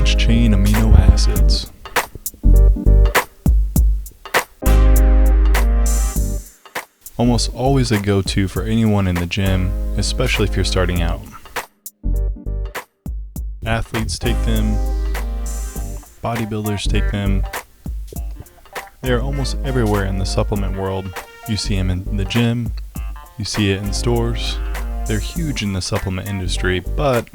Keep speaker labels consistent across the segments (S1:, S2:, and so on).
S1: branched-chain amino acids. Almost always a go-to for anyone in the gym, especially if you're starting out. Athletes take them, bodybuilders take them. They're almost everywhere in the supplement world. You see them in the gym, you see it in stores. They're huge in the supplement industry, but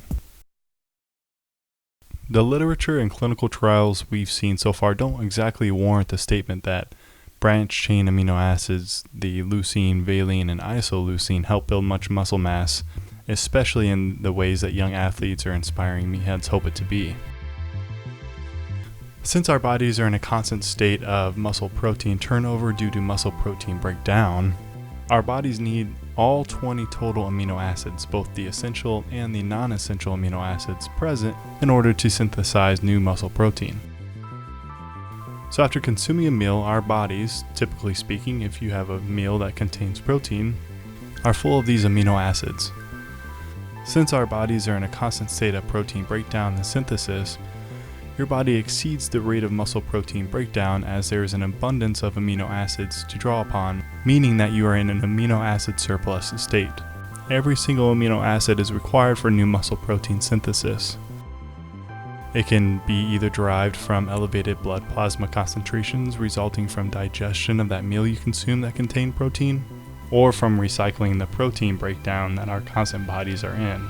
S1: the literature and clinical trials we've seen so far don't exactly warrant the statement that branched-chain amino acids, the leucine, valine, and isoleucine, help build much muscle mass, especially in the ways that young athletes or inspiring meatheads hope it to be. Since our bodies are in a constant state of muscle protein turnover due to muscle protein breakdown, our bodies need all 20 total amino acids, both the essential and the non-essential amino acids present, in order to synthesize new muscle protein. So after consuming a meal, our bodies, typically speaking, if you have a meal that contains protein, are full of these amino acids. Since our bodies are in a constant state of protein breakdown and synthesis, your body exceeds the rate of muscle protein breakdown as there is an abundance of amino acids to draw upon, meaning that you are in an amino acid surplus state. Every single amino acid is required for new muscle protein synthesis. It can be either derived from elevated blood plasma concentrations resulting from digestion of that meal you consume that contained protein, or from recycling the protein breakdown that our constant bodies are in.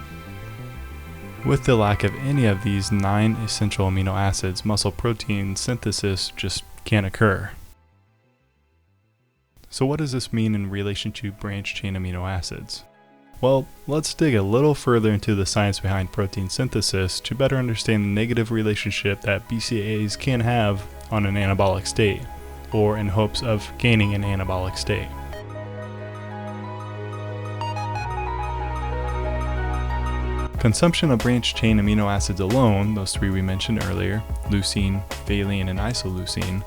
S1: With the lack of any of these 9 essential amino acids, muscle protein synthesis just can't occur. So what does this mean in relation to branched-chain amino acids? Well, let's dig a little further into the science behind protein synthesis to better understand the negative relationship that BCAAs can have on an anabolic state, or in hopes of gaining an anabolic state. Consumption of branched-chain amino acids alone, those 3 we mentioned earlier, leucine, valine, and isoleucine,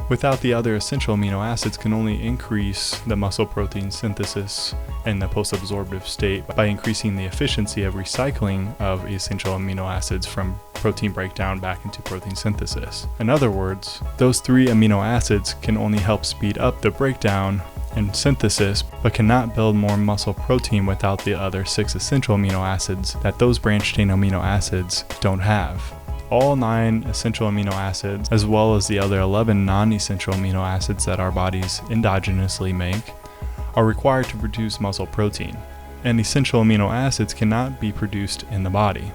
S1: without the other essential amino acids can only increase the muscle protein synthesis in the post-absorptive state by increasing the efficiency of recycling of essential amino acids from protein breakdown back into protein synthesis. In other words, those 3 amino acids can only help speed up the breakdown and synthesis, but cannot build more muscle protein without the other 6 essential amino acids that those branched-chain amino acids don't have. All 9 essential amino acids, as well as the other 11 non-essential amino acids that our bodies endogenously make, are required to produce muscle protein, and essential amino acids cannot be produced in the body.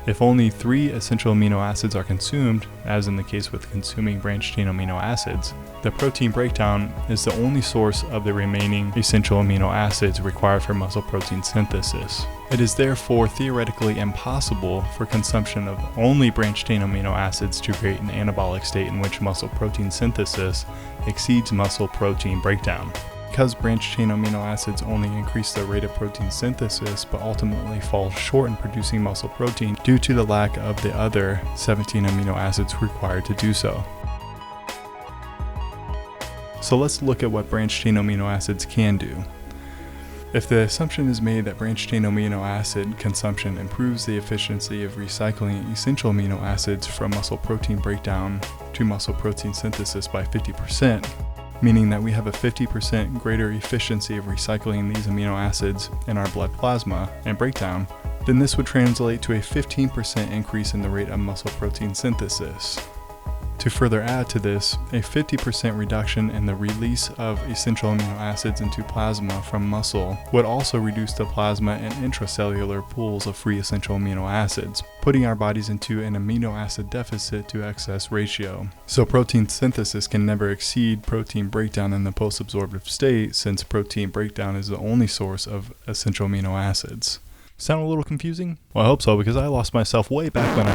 S1: If only 3 essential amino acids are consumed, as in the case with consuming branched-chain amino acids, the protein breakdown is the only source of the remaining essential amino acids required for muscle protein synthesis. It is therefore theoretically impossible for consumption of only branched-chain amino acids to create an anabolic state in which muscle protein synthesis exceeds muscle protein breakdown. Because branched-chain amino acids only increase the rate of protein synthesis but ultimately fall short in producing muscle protein due to the lack of the other 17 amino acids required to do so. So let's look at what branched-chain amino acids can do. If the assumption is made that branched-chain amino acid consumption improves the efficiency of recycling essential amino acids from muscle protein breakdown to muscle protein synthesis by 50%, meaning that we have a 50% greater efficiency of recycling these amino acids in our blood plasma and breakdown, then this would translate to a 15% increase in the rate of muscle protein synthesis. To further add to this, a 50% reduction in the release of essential amino acids into plasma from muscle would also reduce the plasma and intracellular pools of free essential amino acids, putting our bodies into an amino acid deficit to excess ratio. So protein synthesis can never exceed protein breakdown in the post-absorptive state, since protein breakdown is the only source of essential amino acids. Sound a little confusing? Well, I hope so, because I lost myself way back when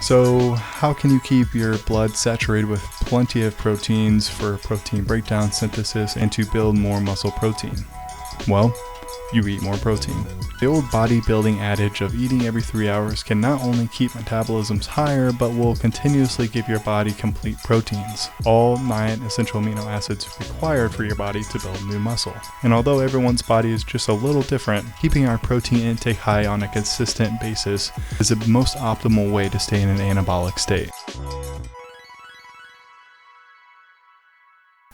S1: So how can you keep your blood saturated with plenty of proteins for protein breakdown synthesis and to build more muscle protein? Well, you eat more protein. The old bodybuilding adage of eating every 3 hours can not only keep metabolisms higher, but will continuously give your body complete proteins, all 9 essential amino acids required for your body to build new muscle. And although everyone's body is just a little different, keeping our protein intake high on a consistent basis is the most optimal way to stay in an anabolic state.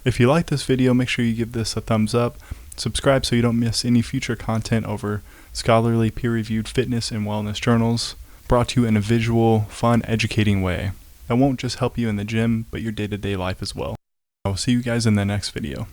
S1: If you like this video, make sure you give this a thumbs up, subscribe so you don't miss any future content over scholarly peer-reviewed fitness and wellness journals, brought to you in a visual, fun, educating way that won't just help you in the gym, but your day-to-day life as well. I will see you guys in the next video.